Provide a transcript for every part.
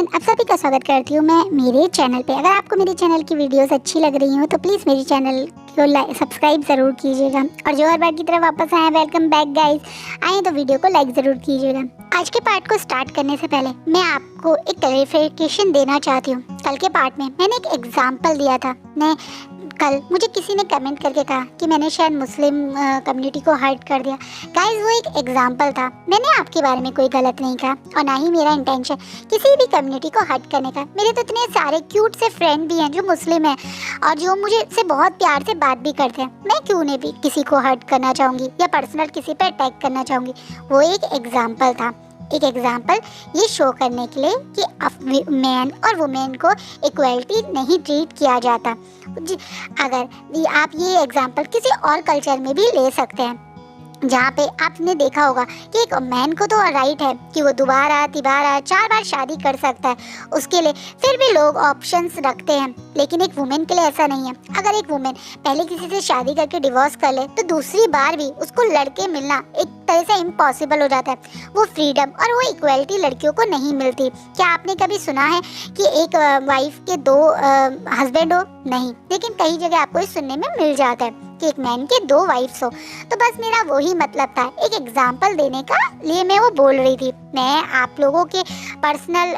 आप सभी का स्वागत करती हूँ मैं मेरे चैनल पे। अगर आपको मेरे चैनल की वीडियोस अच्छी लग रही हो तो प्लीज़ मेरे चैनल को सब्सक्राइब ज़रूर कीजिएगा। और जो हर बार की तरह वापस आए, वेलकम बैक गाइस। आए तो वीडियो को लाइक ज़रूर कीजिएगा। आज के पार्ट को स्टार्ट करने से पहले मैं आपको एक क्लैरिफिकेशन देना चाहती हूँ। कल के पार्ट में मैंने एक एग्जाम्पल दिया था। कल मुझे किसी ने कमेंट करके कहा कि मैंने शायद मुस्लिम कम्युनिटी को हर्ट कर दिया। गाइस वो एक एग्जाम्पल था, मैंने आपके बारे में कोई गलत नहीं कहा और ना ही मेरा इंटेंशन किसी भी कम्युनिटी को हर्ट करने का। मेरे तो इतने सारे क्यूट से फ्रेंड भी हैं जो मुस्लिम हैं और जो मुझे से बहुत प्यार से बात भी करते हैं। मैं क्यों नहीं भी किसी को हर्ट करना चाहूँगी या पर्सनल किसी पर अटैक करना चाहूँगी। वो एक एग्जाम्पल था, एक एग्जाम्पल ये शो करने के लिए कि मैन और वुमेन को इक्वलिटी नहीं ट्रीट किया जाता। अगर आप ये एग्जाम्पल किसी और कल्चर में भी ले सकते हैं जहाँ पे आपने देखा होगा कि एक मैन को तो राइट है कि वो दोबारा तिबारा 4 बार शादी कर सकता है, उसके लिए फिर भी लोग ऑप्शंस रखते हैं। लेकिन एक वुमेन के लिए ऐसा नहीं है। अगर एक वुमेन पहले किसी से शादी करके डिवोर्स कर ले तो दूसरी बार भी उसको लड़के मिलना एक तरह से इम्पॉसिबल हो जाता है। वो फ्रीडम और वो इक्वलिटी लड़कियों को नहीं मिलती। क्या आपने कभी सुना है कि एक वाइफ के 2 हस्बैंड हो? नहीं, लेकिन कई जगह आपको सुनने में मिल जाता है कि एक मैन के 2 वाइफ्स हो। तो बस मेरा वही मतलब था, एक एग्जाम्पल देने का लिए मैं वो बोल रही थी। मैं आप लोगों के पर्सनल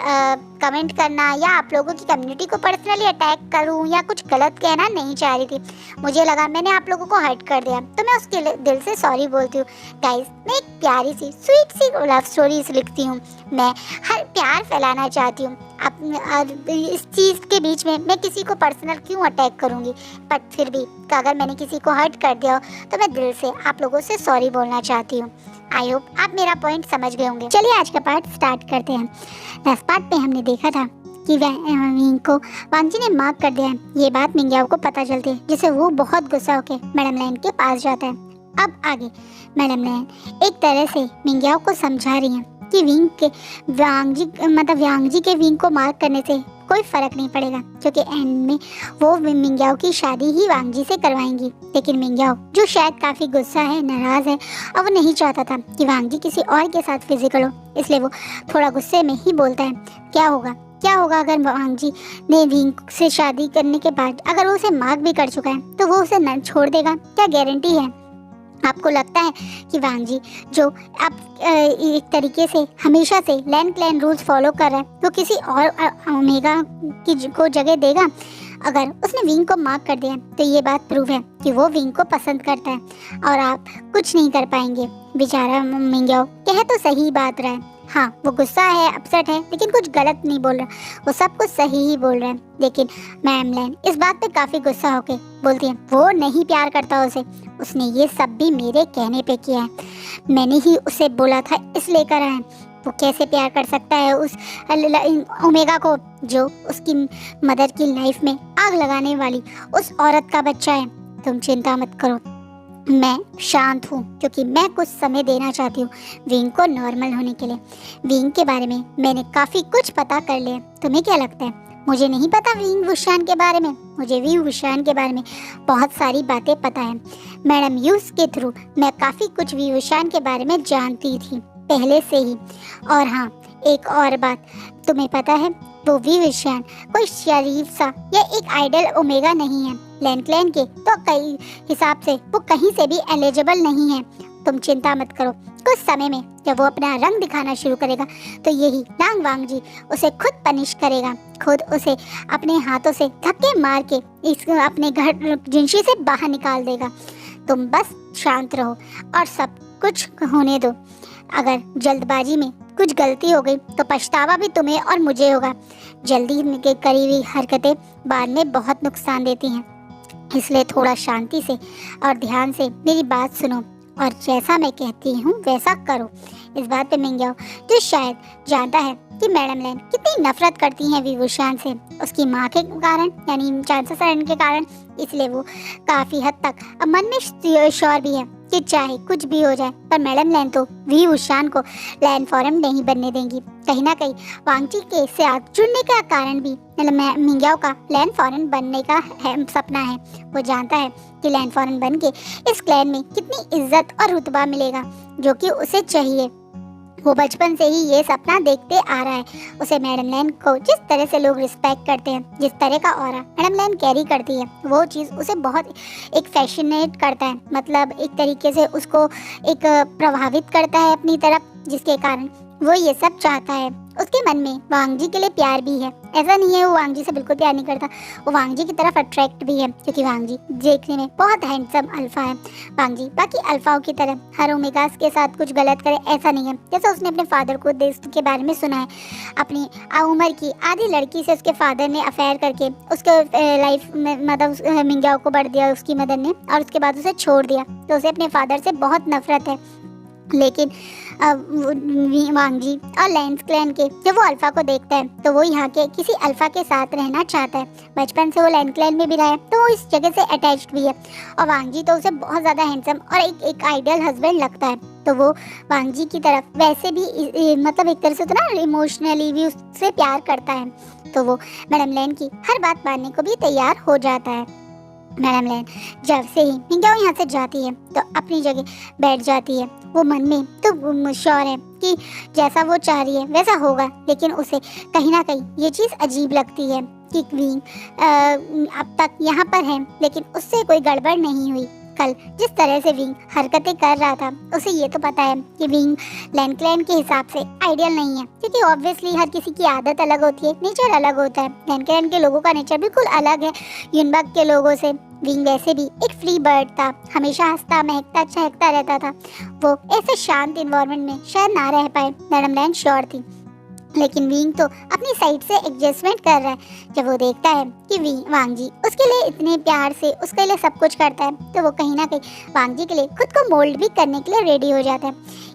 कमेंट करना या आप लोगों की कम्युनिटी को पर्सनली अटैक करूं या कुछ गलत कहना नहीं चाह रही थी। मुझे लगा मैंने आप लोगों को हर्ट कर दिया तो मैं उसके दिल से सॉरी बोलती हूँ। गाइस मैं एक प्यारी सी स्वीट सी लव स्टोरीज लिखती हूँ। मैं हर प्यार फैलाना चाहती हूँ। इस चीज़ के बीच में मैं किसी को पर्सनल क्यों अटैक करूँगी। बट फिर भी अगर मैंने किसी को हर्ट कर दिया हो तो मैं दिल से आप लोगों से सॉरी बोलना चाहती हूँ। आई होप आप मेरा पॉइंट समझ गए होंगे। चलिए आज का पार्ट स्टार्ट करते हैं। लास्ट पार्ट पे हमने देखा था कि विंग को वांगजी ने मार्क कर दिया है। ये बात मिंग्याओ को पता चलती है जिससे वो बहुत गुस्सा होकर मैडम लैन के पास जाता है। अब आगे मैडम लैन एक तरह से मिंग्याओ को समझा रही है कि वांगजी के विंग को मार्क करने से कोई फर्क नहीं पड़ेगा क्योंकि एंड में वो मिंग्याओ की शादी ही वांगजी से करवाएंगी। लेकिन मिंग्याओ जो शायद काफी गुस्सा है, नाराज है और वो नहीं चाहता था कि वांगजी किसी और के साथ फिजिकल हो, इसलिए वो थोड़ा गुस्से में ही बोलता है क्या होगा अगर वांगजी ने विंग से शादी करने के बाद अगर वो उसे मार्क भी कर चुका है तो वो उसे न छोड़ देगा? क्या गारंटी है? आपको लगता है कि वांगजी जो अब एक तरीके से हमेशा से लैन क्लैन रूल्स फॉलो कर रहा है वो किसी और ओमेगा को जगह देगा? अगर उसने विंग को मार्क कर दिया तो ये बात प्रूव है कि वो विंग को पसंद करता है और आप कुछ नहीं कर पाएंगे। बेचारा मिंग्याओ कह तो सही बात रहा है। हाँ वो गुस्सा है, अपसेट है, लेकिन कुछ गलत नहीं बोल रहा, वो सब कुछ सही ही बोल रहा है। लेकिन मैम लैन इस बात पे काफी गुस्सा होके बोलती है वो नहीं प्यार करता उसे, उसने ये सब भी मेरे कहने पे किया है, मैंने ही उसे बोला था इसलिए करा है। वो कैसे प्यार कर सकता है उस ओमेगा को जो उसकी मदर की लाइफ में आग लगाने वाली उस औरत का बच्चा है। तुम चिंता मत करो, मैं शांत हूँ क्योंकि मैं कुछ समय देना चाहती हूँ विंग को नॉर्मल होने के लिए। विंग के बारे में मैंने काफ़ी कुछ पता कर लिया। तुम्हें क्या लगता है मुझे नहीं पता विंग वुशान के बारे में? मुझे विंग वुशान के बारे में बहुत सारी बातें पता है। मैडम यूस के थ्रू मैं काफ़ी कुछ विंग वुशान के बारे में जानती थी पहले से ही। और हाँ एक और बात, तुम्हें पता है वो विंग वुशान कोई शरीफ सा या एक आइडल ओमेगा नहीं है। लैन क्लैन के तो कई हिसाब से वो कहीं से भी एलिजिबल नहीं है। तुम चिंता मत करो, कुछ समय में जब वो अपना रंग दिखाना शुरू करेगा तो यही लांग वांगजी उसे खुद पनिश करेगा, खुद उसे अपने हाथों से धक्के मार के अपने घर जिंशी से बाहर निकाल देगा। तुम बस शांत रहो और सब कुछ होने दो। अगर जल्दबाजी में कुछ गलती हो गई तो पछतावा भी तुम्हें और मुझे होगा। जल्दी की करी हुई हरकतें बाद में बहुत नुकसान देती हैं, इसलिए थोड़ा शांति से और ध्यान से मेरी बात सुनो और जैसा मैं कहती हूँ वैसा करो। इस बात पे मिंग्याओ जो शायद जानता है कि मैडम लैन कितनी नफरत करती हैं विंग वुशान से उसकी माँ के कारण यानी चांसेस के कारण, इसलिए वो काफ़ी हद तक मन में श्योर भी है कि चाहे कुछ भी हो जाए पर मैडम लैन तो विंग वुशान को लैन फॉरम नहीं बनने देंगी। कहीं ना कहीं वांगजी के साथ जुड़ने का कारण भी मिंग्याओ का लैन फॉरन बनने का सपना है। वो जानता है कि लैन फॉरन बन के इस क्लैन में कितनी इज्जत और रुतबा मिलेगा जो कि उसे चाहिए। वो बचपन से ही ये सपना देखते आ रहा है। उसे मैडम लैन को जिस तरह से लोग रिस्पेक्ट करते हैं, जिस तरह का ऑरा मैडम लैन कैरी करती है, वो चीज़ उसे बहुत एक फैसिनेट करता है। मतलब एक तरीके से उसको एक प्रभावित करता है अपनी तरफ, जिसके कारण वो ये सब चाहता है। उसके मन में वांग जी के लिए प्यार भी है। ऐसा नहीं है वो वांग जी से बिल्कुल प्यार नहीं करता, वो वांग जी की तरफ अट्रैक्ट भी है, क्योंकि वांग जी देखने में बहुत हैंडसम अल्फा है। वांग जी बाकी अल्फाओं की तरह हर ओमेगास के साथ कुछ गलत करे ऐसा नहीं है। जैसा उसने अपने फादर को देश के बारे में सुना है, अपनी उम्र की आधी लड़की से उसके फादर ने अफेयर करके उसके लाइफ में मतलब मिंग्याओ को बढ़ दिया उसकी मदर ने, और उसके बाद उसे छोड़ दिया। तो उसे अपने फादर से बहुत नफरत है। लेकिन वांग जी और लैंस क्लैन के जब वो अल्फा को देखता है तो वो यहाँ के किसी अल्फा के साथ रहना चाहता है। बचपन से वो लैंस क्लैन में भी रहा है तो वो इस जगह से अटैच्ड भी है। और वांग जी तो उसे बहुत ज़्यादा हैंडसम और एक आइडियल हस्बैंड लगता है। तो वो वांग जी की तरफ वैसे भी मतलब एक तरह से तो ना इमोशनली भी उससे प्यार करता है। तो वो मैडम लैन की हर बात मानने को भी तैयार हो जाता है। मैडम लैन जब से ही मिंग्याओ यहाँ से जाती है तो अपनी जगह बैठ जाती है। वो मन में तो श्योर है कि जैसा वो चाह रही है वैसा होगा, लेकिन उसे कहीं ना कहीं ये चीज़ अजीब लगती है कि विंग अब तक यहाँ पर है लेकिन उससे कोई गड़बड़ नहीं हुई। कल जिस तरह से विंग हरकतें कर रहा था उसे ये तो पता है कि विंग लैन क्लैन के हिसाब से आइडियल नहीं है, क्योंकि ऑब्वियसली हर किसी की आदत अलग होती है, नेचर अलग होता है। लैन क्लैन के लोगों का नेचर बिल्कुल अलग है यूनबग के लोगों से। विंग वैसे भी एक फ्री बर्ड था, हमेशा हंसता महकता चहकता रहता था। वो ऐसे शांत इन्वायरमेंट में शायद ना रह पाए, मैडम लैन श्योर थी। लेकिन विंग तो अपनी साइड से एडजस्टमेंट कर रहा है। जब वो देखता है कि वांग जी उसके लिए इतने प्यार से उसके लिए सब कुछ करता है तो वो कहीं ना कहीं वांग जी के लिए खुद को मोल्ड भी करने के लिए रेडी हो जाता है।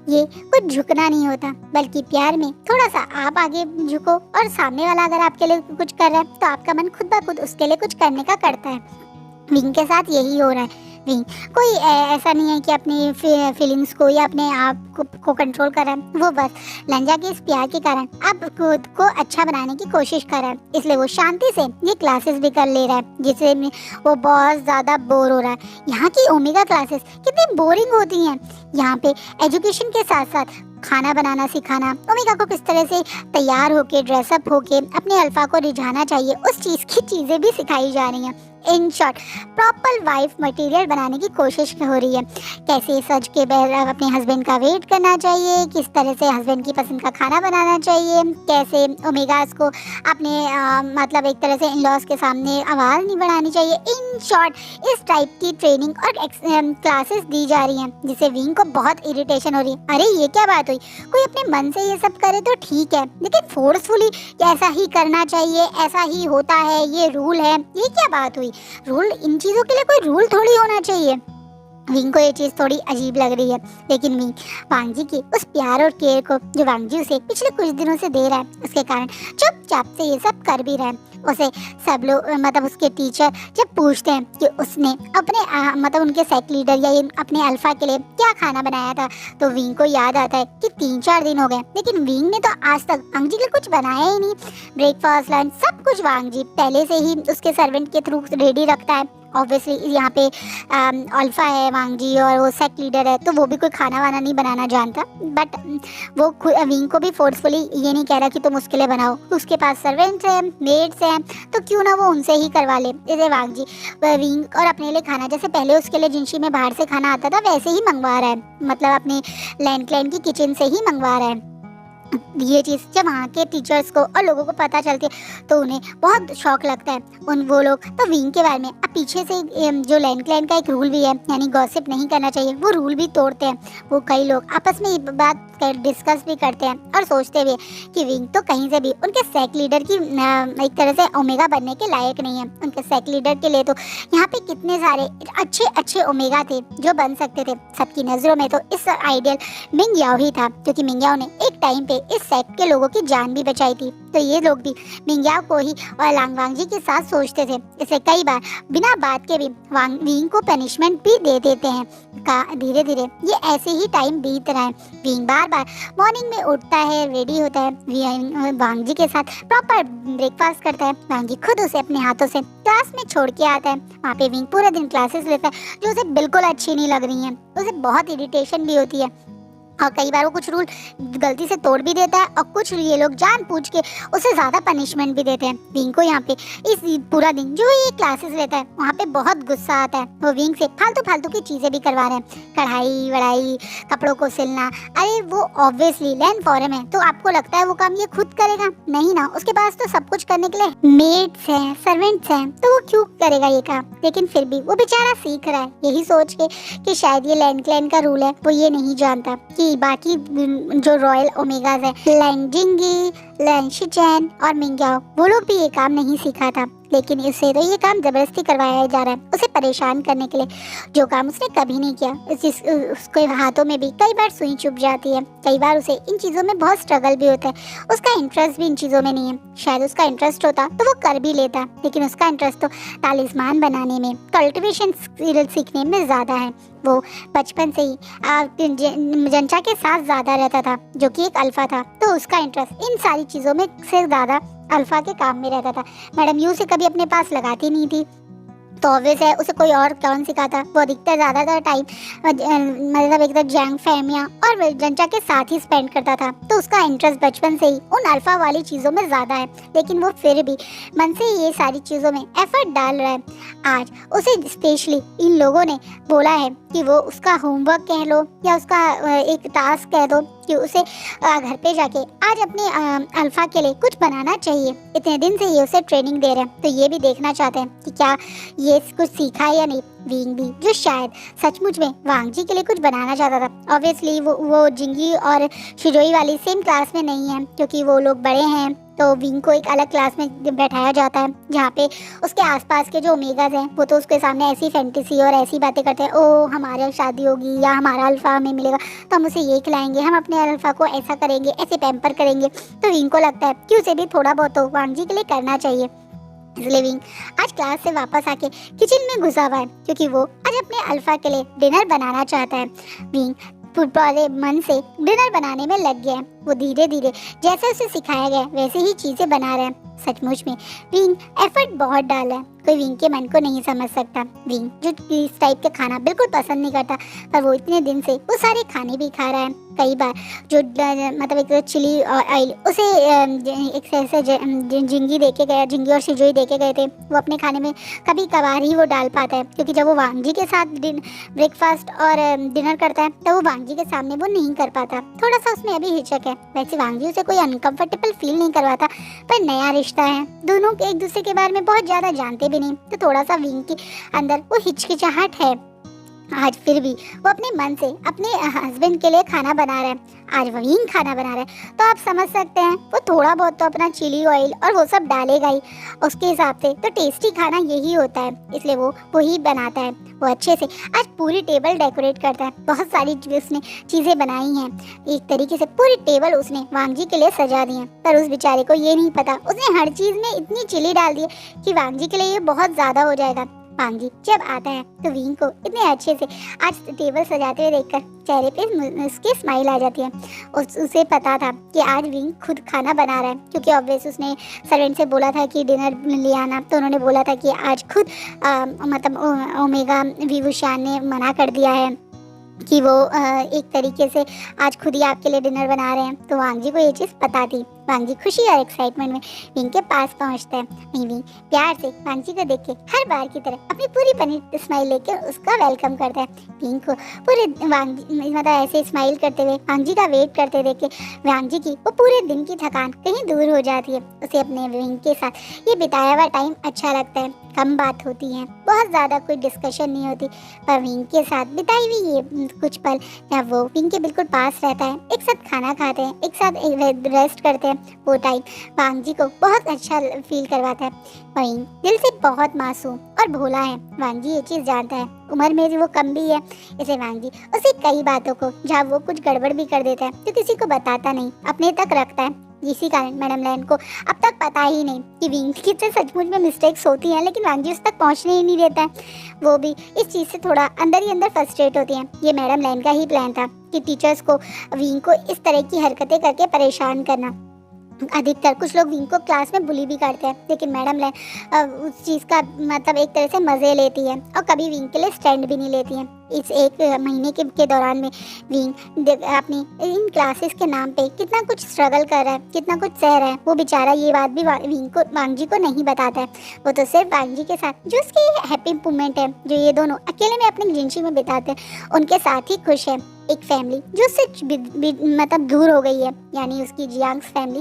ये कुछ झुकना नहीं होता, बल्कि प्यार में थोड़ा सा आप आगे झुको, और सामने वाला अगर आपके लिए कुछ कर रहा है तो आपका मन खुद ब खुद उसके लिए कुछ करने का करता है। विंग के साथ यही हो रहा है। विंग कोई ऐसा नहीं है कि अपनी फीलिंग्स को या अपने आप को कंट्रोल कर रहा है, वो बस लंजा के इस प्यार के कारण अब खुद को अच्छा बनाने की कोशिश कर रहा है। इसलिए वो शांति से ये क्लासेस भी कर ले रहा है, जिससे वो बहुत ज़्यादा बोर हो रहा है। यहाँ की ओमेगा क्लासेस कितनी बोरिंग होती हैं। यहाँ पे एजुकेशन के साथ साथ खाना बनाना सिखाना, ओमेगा को किस तरह से तैयार होके ड्रेसअप होके अपने अल्फा को रिझाना चाहिए, उस चीज़ की चीज़ें भी सिखाई जा रही हैं। In short proper wife material बनाने की कोशिश हो रही है। कैसे सज के अपने हस्बैंड का वेट करना चाहिए, किस तरह से हस्बैंड की पसंद का खाना बनाना चाहिए, कैसे ओमेगास को अपने मतलब एक तरह से इन लॉज के सामने आवाज़ नहीं बढ़ानी चाहिए। इन शॉर्ट इस टाइप की ट्रेनिंग और क्लासेस दी जा रही हैं, जिससे विंग को बहुत इरिटेशन हो रही है। अरे ये क्या बात हुई, कोई अपने मन से ये सब करे तो ठीक है, लेकिन फोर्सफुली ऐसा ही करना चाहिए, ऐसा ही होता है, ये रूल है, ये क्या बात हुई। रूल, इन चीजों के लिए कोई रूल थोड़ी होना चाहिए। विंग को ये चीज़ थोड़ी अजीब लग रही है, लेकिन विंग वांग जी की उस प्यार और केयर को जो वांग जी उसे पिछले कुछ दिनों से दे रहा है, उसके कारण चुपचाप से ये सब कर भी रहा है। उसे सब लोग मतलब उसके टीचर जब पूछते हैं कि उसने अपने मतलब उनके सेक लीडर या अपने अल्फा के लिए क्या खाना बनाया था, तो विंग को याद आता है कि 3-4 दिन हो गए, लेकिन विंग ने तो आज तक वांग जी के लिए कुछ बनाया ही नहीं। ब्रेकफास्ट लंच सब कुछ वांग जी पहले से ही उसके सर्वेंट के थ्रू रेडी रखता है। ऑब्वियसली यहाँ पे अल्फा है वांग जी और वो सेक लीडर है, तो वो भी कोई खाना वाना नहीं बनाना जानता, बट वो विंग को भी फोर्सफुली ये नहीं कह रहा कि तुम उसके लिए बनाओ, उसके पास सर्वेंट्स हैं, मेड्स हैं, तो क्यों ना वो उनसे ही करवा ले। जैसे वांग जी विंग और अपने लिए खाना जैसे पहले उसके लिए जिनशी में बाहर से खाना आता था वैसे ही मंगवा रहा है, मतलब अपने लैंड क्लैन की किचन से ही मंगवा रहा है। ये चीज़ जब वहाँ के टीचर्स को और लोगों को पता चलती है तो उन्हें बहुत शौक लगता है। वो लोग तो विंग के बारे में अब पीछे से जो लैंड क्लैन का एक रूल भी है, यानी गॉसिप नहीं करना चाहिए, वो रूल भी तोड़ते हैं। वो कई लोग आपस में ये बात डिस्कस भी करते हैं और सोचते भी कि विंग तो कहीं से भी उनके सेक लीडर की एक तरह से ओमेगा बनने के लायक नहीं है। उनके सेक लीडर के लिए तो यहाँ पे कितने सारे अच्छे अच्छे ओमेगा थे जो बन सकते थे। सबकी नज़रों में तो इस आइडियल मिंग्याओ ही था, क्योंकि मिंग्याओ ने एक टाइम पे इस सेक के लोगों की जान भी बचाई थी। तो ये लोग भी मिंग्याओ को ही और वांग जी के साथ सोचते थे। इसे कई बार बिना बात के भी विंग को पनिशमेंट भी दे देते हैं। धीरे धीरे ये ऐसे ही टाइम बीत रहा है। विंग बार बार मॉर्निंग में उठता है, रेडी होता है, वांग जी के साथ प्रॉपर ब्रेकफास्ट करता है। वांग जी खुद उसे अपने हाथों से क्लास में छोड़ के आता है। वहाँ पे विंग पूरे दिन क्लासेस लेता है जो उसे बिल्कुल अच्छी नहीं लग रही हैं, उसे बहुत इरिटेशन भी होती है। और कई बार वो कुछ रूल गलती से तोड़ भी देता है और कुछ ये लोग जानबूझ के उसे ज्यादा पनिशमेंट भी देते हैं विंग को। यहाँ पे इस पूरा दिन जो ये क्लासेस लेता है वहाँ पे बहुत गुस्सा आता है। वो विंग से फालतू फालतू की चीजें भी करवा रहे हैं, कढ़ाई वढ़ाई, कपड़ों को सिलना। अरे वो ऑब्वियसली लैंड फॉरम है तो आपको लगता है वो काम ये खुद करेगा? नहीं ना, उसके पास तो सब कुछ करने के लिए मेड्स हैं, सर्वेंट्स हैं, तो वो क्यों करेगा ये काम? लेकिन फिर भी वो बेचारा सीख रहा है यही सोच के कि शायद ये लैंड क्लैन का रूल है। वो ये नहीं जानता कि बाकी जो रॉयल ओमेगाज है, लैंजिंगी, लैंशिचैन और मिंग्याओ, वो लोग भी ये काम नहीं सीखा था। लेकिन इससे तो ये काम जबरदस्ती करवाया जा रहा है उसे परेशान करने के लिए, जो काम उसने कभी नहीं किया। उसके हाथों में भी कई बार सुई चुभ जाती है, कई बार उसे इन चीज़ों में बहुत स्ट्रगल भी होता है। उसका इंटरेस्ट भी इन चीज़ों में नहीं है। शायद उसका इंटरेस्ट होता तो वो कर भी लेता, लेकिन उसका इंटरेस्ट तो तालिस्मान बनाने में, कल्टिवेशन स्किल सीखने में ज़्यादा है। वो बचपन से ही जंचा के साथ ज़्यादा रहता था जो कि एक अल्फा था, तो उसका इंटरेस्ट इन सारी चीज़ों में से ज़्यादा अल्फा के काम में रहता था। मैडम यू से कभी अपने पास लगाती नहीं थी, तो ऑब्वियस है उसे कोई और कौन सिखाता। वो अधिकतर ज़्यादातर टाइम मतलब एकदम जैंग फैमिया और जंचा के साथ ही स्पेंड करता था, तो उसका इंटरेस्ट बचपन से ही उन अल्फा वाली चीज़ों में ज़्यादा है। लेकिन वो फिर भी मन से ये सारी चीज़ों में एफर्ट डाल रहा है। आज उसे स्पेशली इन लोगों ने बोला है कि वो उसका होमवर्क कह लो या उसका एक टास्क कह दो कि उसे घर पे जाके आज अपने अल्फा के लिए कुछ बनाना चाहिए। इतने दिन से ये उसे ट्रेनिंग दे रहे हैं, तो ये भी देखना चाहते हैं कि क्या ये कुछ सीखा है या नहीं। विंग भी जो शायद सचमुच में वांग जी के लिए कुछ बनाना चाहता था। ऑब्वियसली वो जिंगी और शिजोई वाली सेम क्लास में नहीं है, क्योंकि वो लोग बड़े हैं, तो विंग को एक अलग क्लास में बैठाया जाता है जहाँ पे उसके आसपास के जो ओमेगाज हैं वो तो उसके सामने ऐसी फैंटेसी और ऐसी बातें करते हैं, ओ हमारे शादी होगी या हमारा अल्फा हमें मिलेगा तो हम उसे ये खिलाएंगे, हम अपने अल्फा को ऐसा करेंगे, ऐसे पैम्पर करेंगे। तो विंग को लगता है कि उसे भी थोड़ा बहुत तो वांग जी के लिए करना चाहिए। इसलिए विंग आज क्लास से वापस आके किचन में घुसा हुआ है, क्योंकि वो आज अपने अल्फा के लिए डिनर बनाना चाहता है। विंग पूरे मन से डिनर बनाने में लग गया है। वो धीरे धीरे जैसे उसे सिखाया गया वैसे ही चीजें बना रहे हैं। सचमुच में विंग एफर्ट बहुत डाला है, कोई विंग के मन को नहीं समझ सकता। विंग जो इस टाइप का खाना बिल्कुल पसंद नहीं करता, पर वो इतने दिन से वो सारे खाने भी खा रहा है। कई बार जो मतलब एक चिली और ऑयल उसे एक ऐसे जिंगी देके गया, जिंगी और शिजोई देके गए थे, वो अपने खाने में कभी कभार ही वो डाल पाता है, क्योंकि जब वो वांग जी के साथ ब्रेकफास्ट और डिनर करता है तो वो वांग जी के सामने वो नहीं कर पाता। थोड़ा सा उसमें अभी हिचक है। वैसे वांग जी उसे कोई अनकंफर्टेबल फील नहीं करवाता, पर नया रिश्ता है, दोनों एक दूसरे के बारे में बहुत ज्यादा जानते भी नहीं, तो थोड़ा सा विंग के अंदर वो हिचकिचाहट है। आज फिर भी वो अपने मन से अपने हस्बैंड के लिए खाना बना रहा है। आज वो विंग खाना बना रहा है, तो आप समझ सकते हैं वो थोड़ा बहुत तो अपना चिली ऑयल और वो सब डालेगा ही उसके हिसाब से। तो टेस्टी खाना यही होता है, इसलिए वो वही बनाता है। वो अच्छे से आज पूरी टेबल डेकोरेट करता है, बहुत सारी उसने चीज़ें बनाई हैं, एक तरीके से पूरी टेबल उसने वांग जी के लिए सजा दी है। पर उस बेचारे को ये नहीं पता उसने हर चीज़ में इतनी चिली डाल दी है कि वांग जी के लिए ये बहुत ज़्यादा हो जाएगा। वांग जी जब आता है तो विंग को इतने अच्छे से आज टेबल सजाते हुए देखकर चेहरे पे उसकी स्माइल आ जाती है। उसे पता था कि आज विंग खुद खाना बना रहा है, क्योंकि ऑब्वियस उसने सर्वेंट से बोला था कि डिनर ले आना, तो उन्होंने बोला था कि आज खुद मतलब ओमेगा विवुशान ने मना कर दिया है कि वो एक तरीके से आज खुद ही आपके लिए डिनर बना रहे हैं। तो वांग जी को ये चीज़ पता थी। वांग जी खुशी और एक्साइटमेंट में विंग के पास पहुंचता है। विंग प्यार से वांग जी को देख के हर बार की तरह अपनी पूरी पनीर स्माइल लेके उसका वेलकम करता है। विंग को पूरे वांग मतलब ऐसे स्माइल करते हुए वांग जी का वेट करते देख के वांग जी की वो पूरे दिन की थकान कहीं दूर हो जाती है। उसे अपने विंग के साथ ये बिताया हुआ टाइम अच्छा लगता है। कम बात होती है, बहुत ज़्यादा कोई डिस्कशन नहीं होती, पर विंग के साथ बिताई हुई ये कुछ पल जब वो विंग के बिल्कुल पास रहता है, एक साथ खाना खाते हैं, एक साथ रेस्ट करते हैं, वो टाइम वांग जी को बहुत अच्छा फील करवाता है। विंग दिल से बहुत मासूम और भोला है, वांग जी ये चीज़ जानता है। उम्र में भी वो कम भी है, इसे वांग जी उसे कई बातों को जहाँ वो कुछ गड़बड़ भी कर देता है तो किसी को बताता नहीं, अपने तक रखता है। इसी कारण मैडम लैन को अब तक पता ही नहीं कि विंग की तो सचमुच में मिस्टेक्स होती हैं, लेकिन वांग जी उस तक पहुंचने ही नहीं देता है। वो भी इस चीज़ से थोड़ा अंदर ही अंदर फ्रस्ट्रेट होती हैं। ये मैडम लैन का ही प्लान था कि टीचर्स को विंग को इस तरह की हरकतें करके परेशान करना। अधिकतर कुछ लोग विंग को क्लास में बुली भी करते हैं, लेकिन मैडम लैन उस चीज़ का मतलब एक तरह से मज़े लेती है और कभी विंग के लिए स्टैंड भी नहीं लेती है। इस एक महीने के दौरान में विंग अपनी इन क्लासेस के नाम पे कितना कुछ स्ट्रगल कर रहा है, कितना कुछ सह रहा है। वो बेचारा ये बात भी वांग जी को नहीं बताता है। वो तो सिर्फ वांग जी के साथ जो उसकी हैप्पी मोमेंट है, जो ये दोनों अकेले में अपनी जिंदगी में बिताते हैं, उनके साथ ही खुश है। एक फैमिली जो उससे मतलब दूर हो गई है, यानी उसकी जियांग्स फैमिली।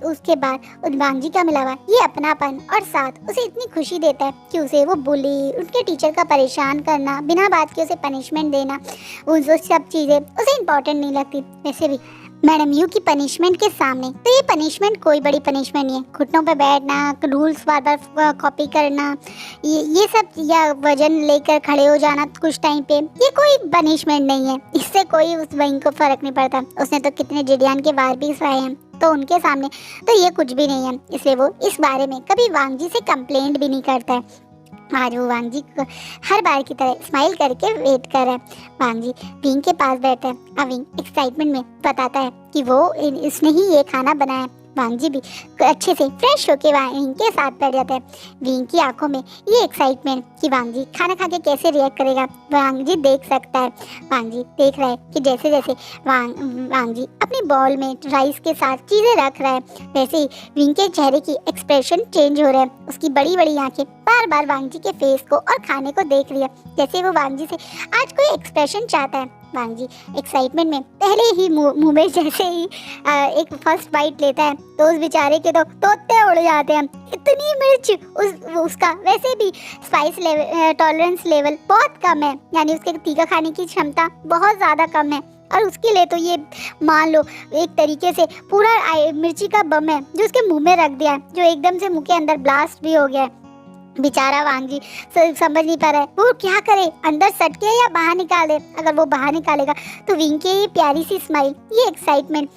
उसके बाद वांग जी का मिलावा ये अपनापन और साथ उसे इतनी खुशी देता है कि उसे वो बुली, उनके टीचर का परेशान करना, बिना बात के उसे पनिशमेंट देना, वो सब चीज़ें उसे इम्पोर्टेंट नहीं लगती। वैसे भी मैडम यू की पनिशमेंट के सामने तो ये पनिशमेंट कोई बड़ी पनिशमेंट नहीं है। घुटनों पे बैठना, रूल्स बार बार कॉपी करना, ये सब, या वजन लेकर खड़े हो जाना कुछ टाइम पे, ये कोई पनिशमेंट नहीं है। इससे कोई उस विंग को फर्क नहीं पड़ता। उसने तो कितने जिडियान के वार भी सहे हैं, तो उनके सामने तो ये कुछ भी नहीं है। इसलिए वो इस बारे में कभी वांग जी से कंप्लेंट भी नहीं करता है। आज वो वांग जी को हर बार की तरह स्माइल करके वेट कर रहा है। वांग जी विंग के पास बैठा है। अब विंग एक्साइटमेंट में बताता है कि वो इसने ही ये खाना बनाया। वांग जी भी अच्छे से फ्रेश होके विंग के साथ बैठ जाता है। विंग की आंखों में ये एक्साइटमेंट कि वांग जी खाना खा के कैसे रिएक्ट करेगा, वांग जी देख सकता है। वांग जी देख रहा है कि जैसे जैसे वांग जी अपनी बॉल में राइस के साथ चीज़ें रख रहा है, वैसे ही विंग के चेहरे की एक्सप्रेशन चेंज हो रहा है। उसकी बड़ी बड़ी आंखें बार बार वांग जी के फेस को और खाने को देख रही है, जैसे वो वांग जी से आज कोई एक्सप्रेशन चाहता है। वांग जी एक्साइटमेंट में पहले ही मुंह में जैसे ही एक फर्स्ट बाइट लेता है तो उस बेचारे के तो तोते उड़ जाते हैं। इतनी मिर्च उसका वैसे भी स्पाइस टॉलरेंस लेवल बहुत कम है, यानी उसके तीखा खाने की क्षमता बहुत ज़्यादा कम है। और उसके लिए तो ये मान लो एक तरीके से पूरा मिर्ची का बम है जो उसके मुंह में रख दिया है, जो एकदम से मुंह के अंदर ब्लास्ट भी हो गया है। बेचारा वांग जी समझ नहीं पा रहा है वो क्या करे, अंदर सटके या बाहर निकाल दे। अगर वो बाहर निकालेगा तो विंग की ये प्यारी सी स्माइल, ये एक्साइटमेंट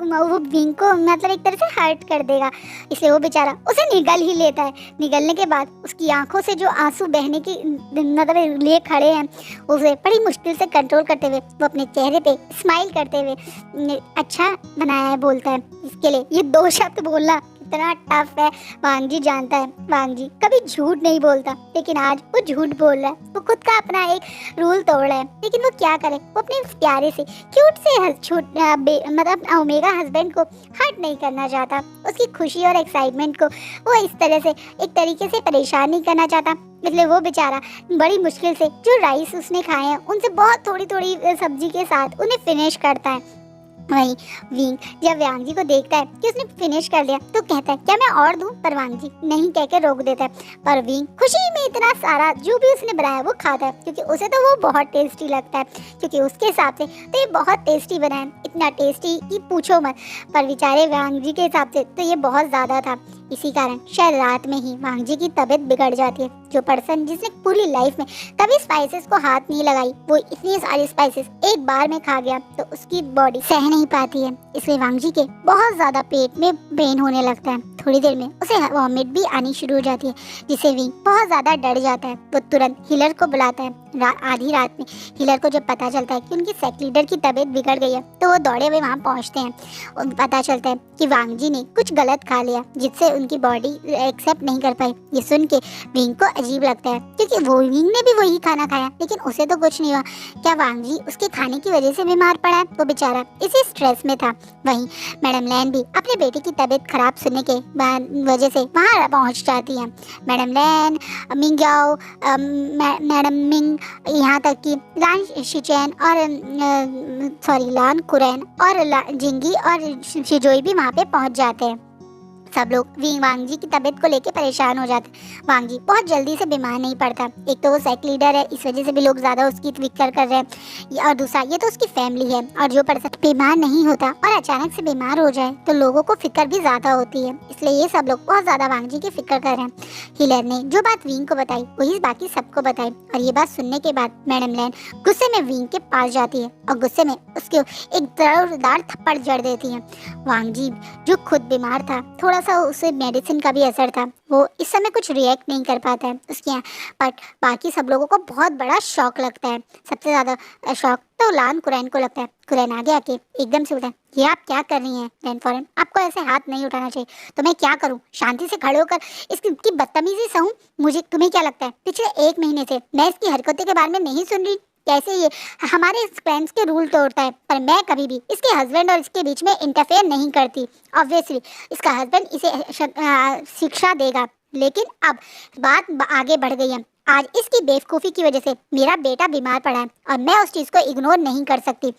वो विंग को मतलब एक तरह से हर्ट कर देगा। इसलिए वो बेचारा उसे निगल ही लेता है। निगलने के बाद उसकी आंखों से जो आंसू बहने की मतलब लिए खड़े हैं, उसे बड़ी मुश्किल से कंट्रोल करते हुए वो अपने चेहरे पे स्माइल करते हुए अच्छा बनाया है बोलता है। इसके लिए ये 2 शब्द बोलना इतना टफ है। वांग जी जानता है वांग जी कभी झूठ नहीं बोलता, लेकिन आज वो झूठ बोल रहा है। वो खुद का अपना एक रूल तोड़ रहा है, लेकिन वो क्या करे, वो अपने प्यारे से क्यूट से मतलब ओमेगा हस्बैंड को हर्ट नहीं करना चाहता। उसकी खुशी और एक्साइटमेंट को वो इस तरह से एक तरीके से परेशान नहीं करना चाहता। इसलिए वो बेचारा बड़ी मुश्किल से जो राइस उसने खाए हैं उनसे बहुत थोड़ी थोड़ी सब्जी के साथ उन्हें फिनिश करता है। वही विंग जब वांग जी को देखता है कि उसने फिनिश कर लिया तो कहता है क्या मैं और दूं, पर वांग जी नहीं कह के रोक देता है। पर विंग खुशी में इतना सारा जो भी उसने बनाया वो खाता है, क्योंकि उसे तो वो बहुत टेस्टी लगता है, क्योंकि उसके हिसाब से तो ये बहुत टेस्टी बना है, इतना टेस्टी कि पूछो मत। पर बेचारे वांग जी के हिसाब से तो ये बहुत ज़्यादा था। इसी कारण शायद रात में ही वांग जी की तबीयत बिगड़ जाती है। जो पर्सन जिसने पूरी लाइफ में कभी स्पाइसेस को हाथ नहीं लगाई, वो इतनी सारी स्पाइसेस एक बार में खा गया तो उसकी बॉडी सह नहीं पाती है। इसलिए वांग जी के बहुत ज़्यादा पेट में पेन होने लगता है। थोड़ी देर में उसे वॉमिट भी आनी शुरू हो जाती है, जिससे विंग बहुत ज़्यादा डर जाता है। वो तुरंत हिलर को बुलाता है। आधी रात में हिलर को जब पता चलता है कि उनकी सेक लीडर की तबीयत बिगड़ गई है तो वो दौड़े हुए वहाँ पहुँचते हैं। और पता चलता है कि वांग जी ने कुछ गलत खा लिया, जिससे उनकी बॉडी एक्सेप्ट नहीं कर पाई। ये सुन के विंग को अजीब लगता है, क्योंकि वो विंग ने भी वही खाना खाया, लेकिन उसे तो कुछ नहीं हुआ। क्या वांग जी उसके खाने की वजह से बीमार पड़ा है? वो बेचारा इसी स्ट्रेस में था। वहीं मैडम लैन भी अपने बेटे की तबीयत खराब सुनने के वजह से वहाँ पहुँच जाती है। मैडम लैन, मिंग याओ, मैडम मिंग, यहाँ तक कि लान शिचैन और लान कुरैन और जिंगी और शिजोई भी वहाँ पे पहुँच जाते हैं। सब लोग वांग जी की तबीयत को लेके परेशान हो जाते हैं। वांग जी बहुत जल्दी से बीमार नहीं पड़ता। एक तो वो सेक लीडर है, इस वजह से भी लोग ज़्यादा उसकी फिक्र कर रहे हैं, और दूसरा ये तो उसकी फैमिली है। और जो पर्सन बीमार नहीं होता और अचानक से बीमार हो जाए तो लोगों को फिक्र भी ज़्यादा होती है। इसलिए ये सब लोग बहुत ज़्यादा वांग जी की फिक्र कर रहे हैं। हिलर ने जो बात विंग को बताई वही बाकी सबको बताई, और ये बात सुनने के बाद मैडम लैन गुस्से में विंग के पास जाती है और गुस्से में उसके एक जोरदार थप्पड़ जड़ देती है। वांग जी जो खुद बीमार था, थोड़ा थोड़ा सा उसे मेडिसिन का भी असर था, वो इस समय कुछ रिएक्ट नहीं कर पाता है उसके यहाँ। बट बाकी सब लोगों को बहुत बड़ा शॉक लगता है। सबसे ज़्यादा शॉक तो लान कुरैन को लगता है। कुरैन आगे आके एकदम से बोलता है, ये आप क्या कर रही हैं रैन फॉरेन, आपको ऐसे हाथ नहीं उठाना चाहिए। तो मैं क्या करूं, शांति से खड़े होकर इसकी बदतमीजी सहूं? मुझे, तुम्हें क्या लगता है पिछले 1 महीने से मैं इसकी हरकतों के बारे में नहीं सुन रही? कैसे ये हमारे फ्रेंड्स के रूल तोड़ता है, पर मैं कभी भी इसके हस्बैंड और इसके बीच में इंटरफेयर नहीं करती। ऑब्वियसली इसका हस्बैंड इसे शिक्षा देगा, लेकिन अब बात आगे बढ़ गई है। आज इसकी बेवकूफ़ी की वजह से मेरा बेटा बीमार पड़ा है और मैं उस चीज़ को इग्नोर नहीं कर सकती।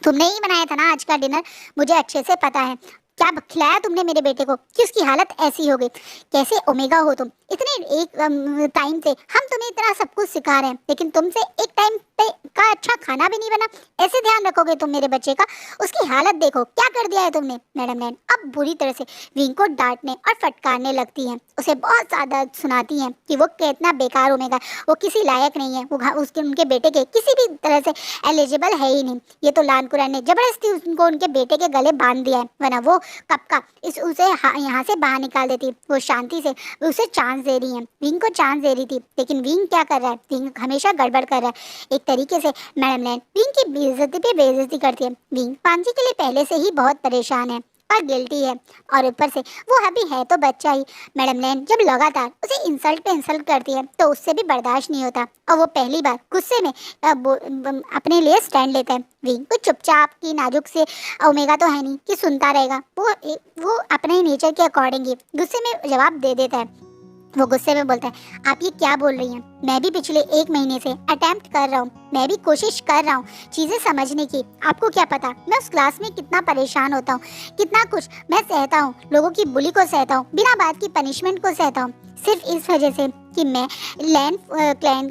तुमने ही बनाया था ना आज का डिनर, मुझे अच्छे से पता है। क्या खिलाया तुमने मेरे बेटे को कि उसकी हालत ऐसी हो गई? कैसे ओमेगा हो तुम? इतने एक टाइम से हम तुम्हें इतना सब कुछ सिखा रहे हैं, लेकिन तुमसे एक टाइम पे का अच्छा खाना भी नहीं बना। ऐसे ध्यान रखोगे तुम मेरे बच्चे का? उसकी हालत देखो क्या कर दिया है तुमने। मैडम नैन अब बुरी तरह से विंग को डांटने और फटकारने लगती हैं, उसे बहुत ज़्यादा सुनाती हैं कि वो कितना बेकार ओमेगा, वो किसी लायक नहीं है, वो उसके उनके बेटे के किसी भी तरह से एलिजिबल है ही नहीं। ये तो लान कुरैन ने जबरदस्ती उनको उनके बेटे के गले बांध दिया है, वरना वो कब का उसे यहाँ से बाहर निकाल देती। वो शांति से उसे चांस दे रही है, विंग को चांस दे रही थी, लेकिन विंग क्या कर रहा है? विंग हमेशा गड़बड़ कर रहा है। एक तरीके से मैडम लैन विंग की बेइज्जती पे बेइज्जती करती है। विंग वांगजी के लिए पहले से ही बहुत परेशान है और गिल्टी है, और ऊपर से वो अभी है तो बच्चा ही। मैडम लैन जब लगातार उसे इंसल्ट पे इंसल्ट करती है तो उससे भी बर्दाश्त नहीं होता, और वो पहली बार गुस्से में अपने लिए स्टैंड लेता है। विंग को चुपचाप की नाजुक से ओमेगा तो है नहीं कि सुनता रहेगा, वो अपने नेचर के अकॉर्डिंग ही गुस्से में जवाब दे देता है। वो गुस्से में बोलता है, आप ये क्या बोल रही हैं? मैं भी पिछले 1 महीने से अटेम्प्ट कर रहा हूँ, मैं भी कोशिश कर रहा हूँ चीज़ें समझने की। आपको क्या पता मैं उस क्लास में कितना परेशान होता हूँ, कितना कुछ मैं सहता हूँ, लोगों की बुली को सहता हूँ, बिना बात की पनिशमेंट को सहता हूँ, सिर्फ इस वजह से कि मैं लैंड क्लैन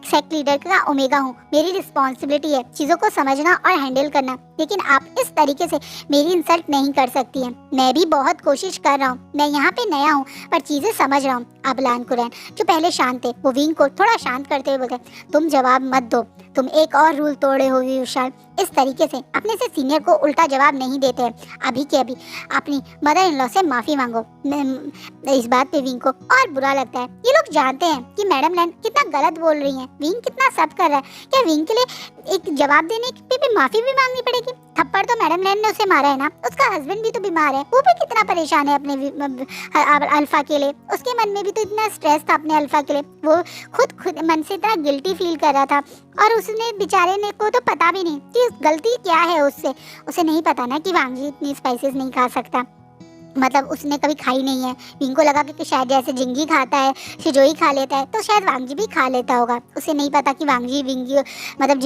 सेक्ट लीडर का ओमेगा हूँ। मेरी रिस्पॉन्सिबिलिटी है चीज़ों को समझना और हैंडल करना, लेकिन आप इस तरीके से मेरी इंसल्ट नहीं कर सकती हैं। मैं भी बहुत कोशिश कर रहा हूँ, मैं यहाँ पे नया हूँ पर चीज़ें समझ रहा हूँ। अब लान कुरैन जो पहले शांत थे वो विंग को थोड़ा शांत करते हुए बोलते, तुम जवाब मत दो, तुम एक और रूल तोड़े हो विशाल। इस तरीके से अपने से सीनियर को उल्टा जवाब नहीं देते हैं। अभी के अभी अपनी मदर इन लॉ से माफ़ी मांगो। इस बात पे विंग को और बुरा लगता है। ये लोग जानते हैं कि मैडम लैन कितना गलत बोल रही हैं, विंग कितना सब कर रहा है। क्या विंग के लिए एक जवाब देने पे भी माफ़ी भी मांगनी पड़ेगी? थप्पड़ तो मैडम लैन ने उसे मारा है ना, उसका हस्बैंड भी तो बीमार है, वो भी कितना परेशान है अपने अल्फा के लिए। उसके मन में भी तो इतना स्ट्रेस था अपने अल्फा के लिए, वो खुद मन से इतना गिल्टी फील कर रहा था, और उसने बेचारे ने को तो पता भी नहीं कि गलती क्या है उससे। उसे नहीं पता ना कि वांगजी इतनी स्पाइसेस नहीं खा सकता, मतलब उसने कभी खाई नहीं है। इनको लगा कि शायद जैसे जिंगी खाता है, शिजोई खा लेता है, तो शायद वांगजी भी खा लेता होगा। उसे नहीं पता कि वांगजी विंगी मतलब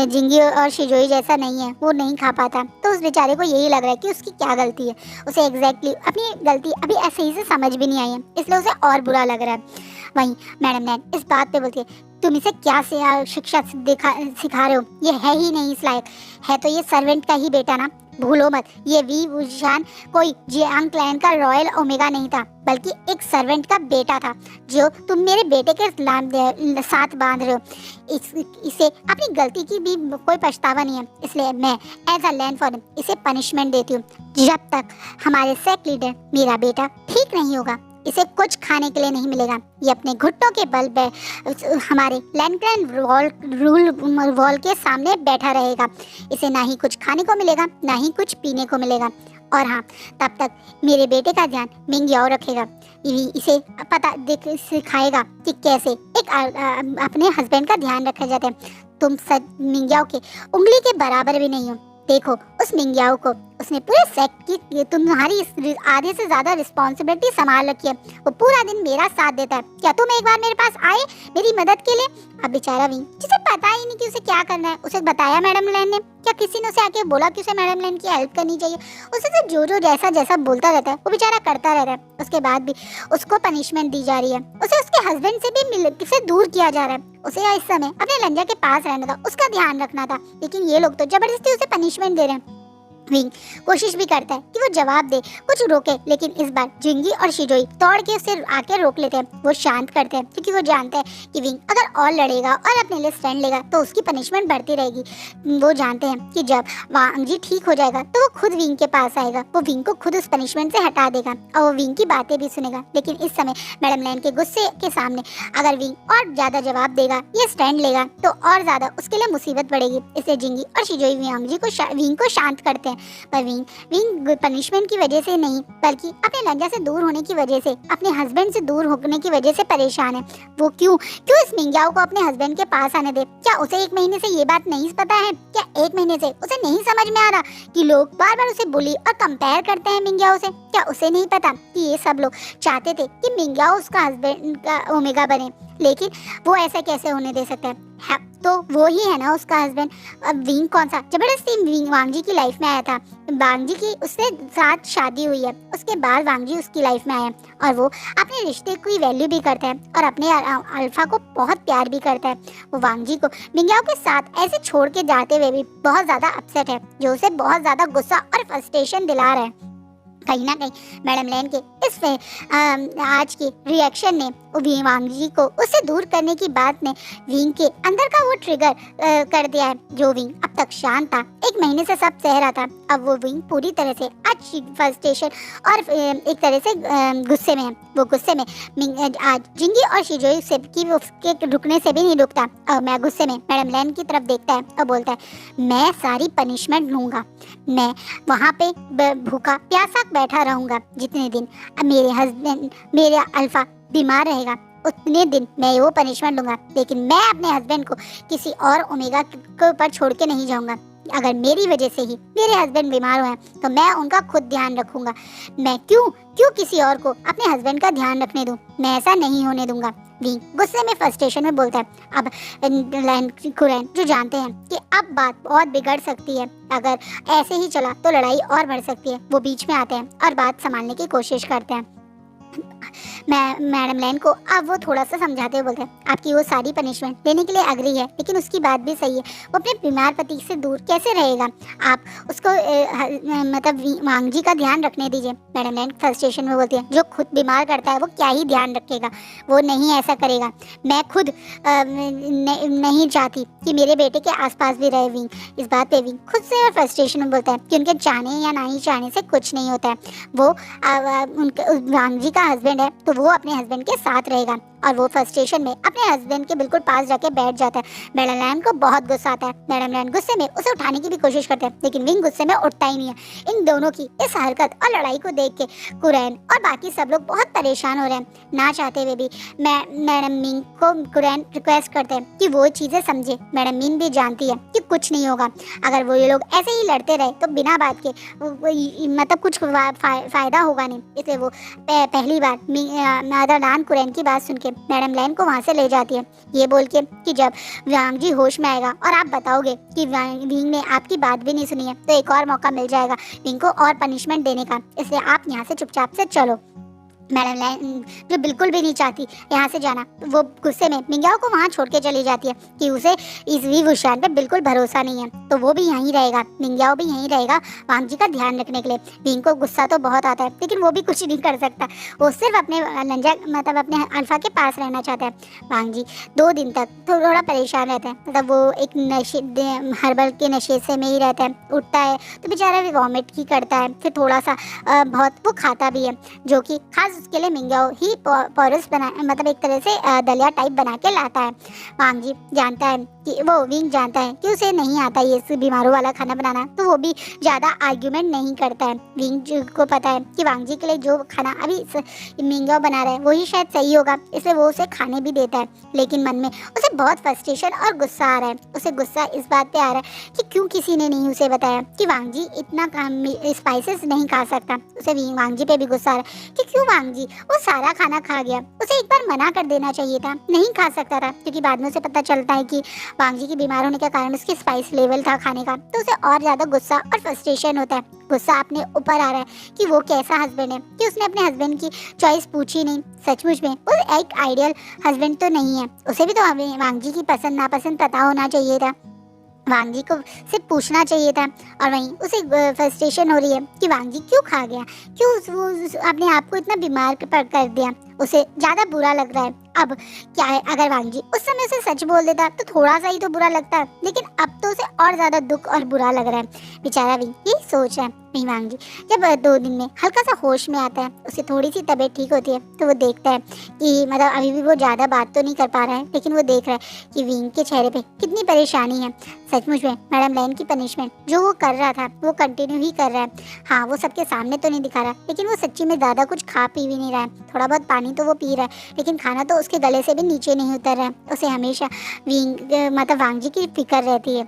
जिंगी और शिजोई जैसा नहीं है, वो नहीं खा पाता। तो उस बेचारे को यही लग रहा है कि उसकी क्या गलती है। उसे एग्जैक्टली अपनी गलती अभी ऐसे ही से समझ भी नहीं आई है, इसलिए उसे और बुरा लग रहा है। वहीं मैडम नैन इस बात पे बोलती है, तुम इसे क्या शिक्षा सिखा रहे हो? ये है ही नहीं इस लायक, है तो ये सर्वेंट का ही बेटा ना, भूलो मत। ये वी वुशान कोई जियांग क्लैन का रॉयल ओमेगा नहीं था, बल्कि एक सर्वेंट का बेटा था, जो तुम मेरे बेटे के साथ बांध रहे हो। इसे अपनी गलती की भी कोई पछतावा नहीं है, इसलिए मैं एज अ लैंड फॉर इसे पनिशमेंट देती हूँ। जब तक हमारे सेक्ट लीडर मेरा बेटा ठीक नहीं होगा, इसे कुछ खाने के लिए नहीं मिलेगा। ये अपने घुट्टों के बल पे हमारे लैंडक्लैन वॉल के सामने बैठा रहेगा। इसे ना ही कुछ खाने को मिलेगा, ना ही कुछ पीने को मिलेगा। और हाँ, तब तक मेरे बेटे का ध्यान मिंग याओ रखेगा। इसे पता सिखाएगा कि कैसे एक अपने हस्बैंड का ध्यान रखा जाता है। तुम मिंग याओ के उंगली के बराबर भी नहीं हो। देखो उस मिंग याओ को, उसने पूरे सेक्ट की तुम्हारी आधे से ज्यादा रिस्पॉन्सिबिलिटी संभाल रखी है। वो पूरा दिन मेरा साथ देता है। क्या तुम एक बार मेरे पास आए मेरी मदद के लिए? अब बेचारा विंग, जिसे पता ही नहीं कि उसे क्या करना है, उसे बताया मैडम लैन ने? क्या किसी ने उसे आके बोला कि उसे मैडम लैन की हेल्प करनी चाहिए? उसे तो जो जैसा जैसा बोलता रहता है वो बेचारा करता रहता है। उसके बाद भी उसको पनिशमेंट दी जा रही है, उसे उसके हस्बैंड से भी दूर किया जा रहा है। उसे इस समय अपने लंजा के पास रहना था, उसका ध्यान रखना था, लेकिन ये लोग तो जबरदस्ती उसे पनिशमेंट दे रहे हैं। विंग कोशिश भी करता है कि वो जवाब दे, कुछ रोके, लेकिन इस बार जिंगी और शिजोई दौड़ के उसे आके रोक लेते हैं। वो शांत करते हैं क्योंकि वो जानते हैं कि विंग अगर और लड़ेगा और अपने लिए स्टैंड लेगा तो उसकी पनिशमेंट बढ़ती रहेगी। वो जानते हैं कि जब वांग जी ठीक हो जाएगा तो वो खुद विंग के पास आएगा, वो विंग को खुद उस पनिशमेंट से हटा देगा और वो विंग की बातें भी सुनेगा। लेकिन इस समय मैडम लैन के गुस्से के सामने अगर विंग और ज्यादा जवाब देगा या स्टैंड लेगा तो और ज्यादा उसके लिए मुसीबत बढ़ेगी। इसलिए जिंगी और शिजोई वांग जी को विंग को शांत करते हैं। पर विंग पनिशमेंट की वजह से नहीं बल्कि अपने लंजा से दूर होने की वजह से, अपने हस्बैंड से दूर होने की वजह से परेशान है। वो क्यों इस मिंग्याओ को अपने हस्बैंड के पास आने दे? क्या उसे 1 महीने से ये बात नहीं पता है? क्या 1 महीने से उसे नहीं समझ में आ रहा कि लोग बार बार उसे बुली और कंपेयर करते हैं मिंग्याओ से? क्या उसे नहीं पता कि ये सब लोग चाहते थे कि मिंग्याओ उसका हस्बैंड का ओमेगा बने, लेकिन वो ऐसा कैसे होने दे सकता है? तो वो ही है ना उसका हस्बैंड। अब विंग कौन सा जबरदस्ती विंग वांग जी की लाइफ में आया था? वांग जी की उससे साथ शादी हुई है, उसके बाद वांग जी उसकी लाइफ में आया और वो अपने रिश्ते की वैल्यू भी करता है और अपने अल्फा को बहुत प्यार भी करता है। वो वांग जी को मिंग्याओ के साथ ऐसे छोड़ के जाते हुए भी बहुत ज्यादा अपसेट है, जो उसे बहुत ज्यादा गुस्सा और फ्रस्ट्रेशन दिला रहा है। कहीं ना कहीं मैडम लैन के इस आज की रिएक्शन ने वांग जी को उससे दूर करने की बात ने विंग के अंदर का वो ट्रिगर कर दिया है। जो विंग अब तक शांत था, 1 महीने से सब सह रहा था, अब वो विंग पूरी तरह से आज फ्रस्ट्रेशन और एक तरह से गुस्से में है। वो गुस्से में आज जिंगी और शिजोई से के रुकने से भी नहीं रुकता और मैं गुस्से में मैडम लैन की तरफ देखता है और बोलता है मैं सारी पनिशमेंट लूंगा, मैं वहाँ पे भूखा प्यासा बैठा रहूंगा जितने दिन मेरे हस्बैंड मेरा अल्फा बीमार रहेगा, उतने दिन मैं वो पनिशमेंट लूंगा। लेकिन मैं अपने हस्बैंड को किसी और ओमेगा के ऊपर छोड़ के नहीं जाऊंगा। अगर मेरी वजह से ही मेरे हस्बैंड बीमार हुए तो मैं उनका खुद ध्यान रखूंगा। मैं क्यों किसी और को अपने हस्बैंड का ध्यान रखने दूं? मैं ऐसा नहीं होने दूंगा। विंग गुस्से में फ्रस्ट्रेशन में बोलता है। अब कुरैन जो जानते हैं कि अब बात बहुत बिगड़ सकती है, अगर ऐसे ही चला तो लड़ाई और बढ़ सकती है, वो बीच में आते हैं और बात संभालने की कोशिश करते हैं। मैडम लैन को अब वो थोड़ा सा समझाते हुए बोलते हैं आपकी वो सारी पनिशमेंट देने के लिए अग्री है, लेकिन उसकी बात भी सही है, वो अपने बीमार पति से दूर कैसे रहेगा? आप उसको मतलब वांग जी का ध्यान रखने दीजिए। मैडम लैन फ्रस्ट्रेशन में बोलती है जो खुद बीमार करता है वो क्या ही ध्यान रखेगा, वो नहीं ऐसा करेगा। मैं खुद नहीं चाहती कि मेरे बेटे के आसपास भी रहे। विंग इस बात पे विंग खुद से फ्रस्ट्रेशन में बोलता है कि उनके चाहने या नहीं चाहने से कुछ नहीं होता है, वो उनके वांग जी का हस्बैंड है तो वो अपने हस्बैंड के साथ रहेगा। और वो फ्रस्ट्रेशन में अपने हस्बैंड के बिल्कुल पास जाके बैठ जाता है। मैडम लैन को बहुत गुस्सा आता है। मैडम लैन गुस्से में उसे उठाने की भी कोशिश करते हैं, लेकिन विंग गुस्से में उठता ही नहीं है। इन दोनों की इस हरकत और लड़ाई को देख के कुरैन और बाकी सब लोग बहुत परेशान हो रहे हैं। ना चाहते हुए भी मैडम मिंग को कुरैन रिक्वेस्ट करते हैं कि वो चीजें समझे। मैडम मिंग भी जानती है कि कुछ नहीं होगा, अगर वो ये लोग ऐसे ही लड़ते रहे तो बिना बात के मतलब कुछ फायदा होगा नहीं। इसलिए वो पहली बार नादान कुरैन की बात सुन के मैडम लैन को वहाँ से ले जाती है, ये बोल के कि जब वांग जी होश में आएगा और आप बताओगे कि विंग ने आपकी बात भी नहीं सुनी है तो एक और मौका मिल जाएगा विंग को और पनिशमेंट देने का, इसलिए आप यहाँ से चुपचाप से चलो। मैडम लैन जो बिल्कुल भी नहीं चाहती यहाँ से जाना, वो गुस्से में मिंग्याओ को वहाँ छोड़ के चली जाती है कि उसे इस वुशान पे बिल्कुल भरोसा नहीं है, तो वो भी यहीं रहेगा, मिंग्याओ भी यहीं रहेगा वांग जी का ध्यान रखने के लिए। विंग को गुस्सा तो बहुत आता है लेकिन वो भी कुछ नहीं कर सकता, वो सिर्फ अपने लंजा मतलब अपने अल्फा के पास रहना चाहता है। वांग जी 2 दिन तक थोड़ा परेशान रहता है, मतलब वो एक नशे हर्बल के नशे से में ही रहता है। उठता है तो बेचारा भी वॉमिट ही करता है, फिर थोड़ा सा बहुत वो खाता भी है, जो कि खास उसके लिए मिंग्याओ ही पोरस बना मतलब एक तरह से दलिया टाइप बना के लाता है। वांग जी जानता है कि वो विंग जानता है कि उसे नहीं आता ये बीमारों वाला खाना बनाना, तो वो भी ज़्यादा आर्ग्यूमेंट नहीं करता है। विंग को पता है कि वांग जी के लिए जो खाना अभी मिंग्याओ बना रहा है वही शायद सही होगा, इसलिए वो उसे खाने भी देता है। लेकिन मन में उसे बहुत फ्रस्ट्रेशन और गुस्सा आ रहा है। उसे गुस्सा इस बात पे आ रहा है कि क्यों किसी ने नहीं उसे बताया कि वांग जी इतना स्पाइसेस नहीं खा सकता। उसे वांग जी पे भी गुस्सा आ रहा है कि क्यों वांग जी वो सारा खाना खा गया, उसे एक बार मना कर देना चाहिए था, नहीं खा सकता था, क्योंकि बाद में उसे पता चलता है कि वांग जी की बीमार होने के कारण उसकी स्पाइस लेवल था खाने का, तो उसे और ज्यादा गुस्सा और फ्रस्ट्रेशन होता है। गुस्सा अपने ऊपर आ रहा है कि वो कैसा हस्बैंड है कि उसने अपने हस्बैंड की चॉइस पूछी नहीं। सचमुच में वो एक आइडियल हस्बैंड तो नहीं है, उसे भी तो वांग जी की पसंद नापसंद पता होना चाहिए था। वांग जी को सिर्फ पूछना चाहिए था, और वहीं उसे फ्रस्ट्रेशन हो रही है कि वांग जी क्यों खा गया, क्यों अपने आप को इतना बीमार कर दिया। उसे ज्यादा बुरा लग रहा है। अब क्या है, अगर वांग जी उस समय उसे सच बोल देता तो थोड़ा सा ही तो बुरा लगता, लेकिन अब तो उसे और ज्यादा दुख और बुरा लग रहा है। बेचारा भी यही सोच रहा है। वहीं वांग जी जब 2 दिन में हल्का सा होश में आता है, उसे थोड़ी सी तबीयत ठीक होती है, तो वो देखता है कि मतलब अभी भी वो ज्यादा बात तो नहीं कर पा रहा है, लेकिन वो देख रहा है कि विंग के चेहरे पे कितनी परेशानी है। सचमुच में मैडम लाइन की पनिशमेंट जो वो कर रहा था वो कंटिन्यू ही कर रहा है। हाँ, वो सबके सामने तो नहीं दिखा रहा, लेकिन वो सच्ची में ज़्यादा कुछ खा पी भी नहीं रहा है। थोड़ा बहुत पानी तो वो पी रहा है, लेकिन खाना तो उसके गले से भी नीचे नहीं उतर रहा है। उसे हमेशा मतलब वांग जी की फिक्र रहती है।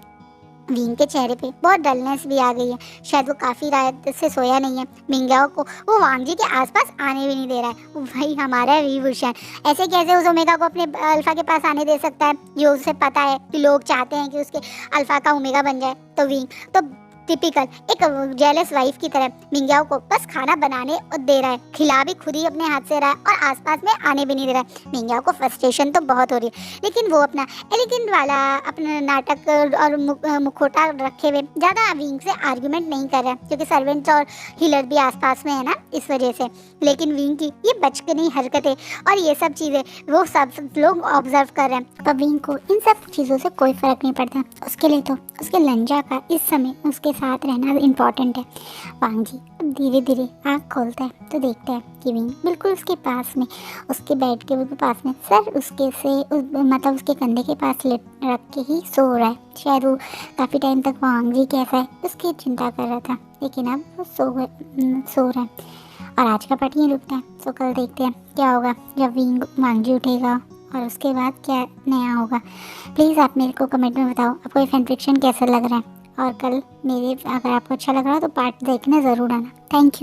विंग के चेहरे पे बहुत डलनेस भी आ गई है, शायद वो काफ़ी रात से सोया नहीं है। मिंग्याओ को वो वांग जी के आसपास आने भी नहीं दे रहा है। भाई हमारा वीभूषण ऐसे कैसे उस ओमेगा को अपने अल्फा के पास आने दे सकता है, जो उसे पता है कि लोग चाहते हैं कि उसके अल्फा का ओमेगा बन जाए। तो विंग तो टिपिकल एक जेलस वाइफ की तरह मिंग्याओ को बस खाना बनाने और दे रहा है, खिला भी खुद ही अपने हाथ से रहा है और आसपास में आने भी नहीं दे रहा है। मिंग्याओ को फ्रस्ट्रेशन तो बहुत हो रही है, लेकिन वो अपना एलिगेंट वाला अपना नाटक और मुखौटा रखे हुए ज़्यादा विंग से आर्ग्यूमेंट नहीं कर रहा है, क्योंकि सर्वेंट्स और हीलर भी आसपास में है ना, इस वजह से। लेकिन विंग की ये बचकानी हरकतें और ये सब चीज़ें वो सब लोग ऑब्जर्व कर रहे हैं। पर विंग को इन सब चीज़ों से कोई फर्क नहीं पड़ता। उसके लिए तो उसके लंजा का इस समय उसके साथ रहना इम्पोर्टेंट है। वांग जी अब धीरे धीरे आँख खोलता है तो देखता है कि विंग बिल्कुल उसके पास में, उसके बेड के बिल्कुल पास में, सर उसके से मतलब उसके कंधे के पास लेट रख के ही सो रहा है। शायद वो काफ़ी टाइम तक वांग जी कैसा है उसकी चिंता कर रहा था, लेकिन अब वो सो रहा है। और आज का पार्ट यहीं रुकता है। तो कल देखते हैं क्या होगा जब वांग जी उठेगा और उसके बाद क्या नया होगा। प्लीज़ आप मेरे को कमेंट में बताओ आपको ये फैन फिक्शन कैसा लग रहा है, और कल मेरे अगर आपको अच्छा लग रहा हो तो पार्ट देखने ज़रूर आना। Thank you.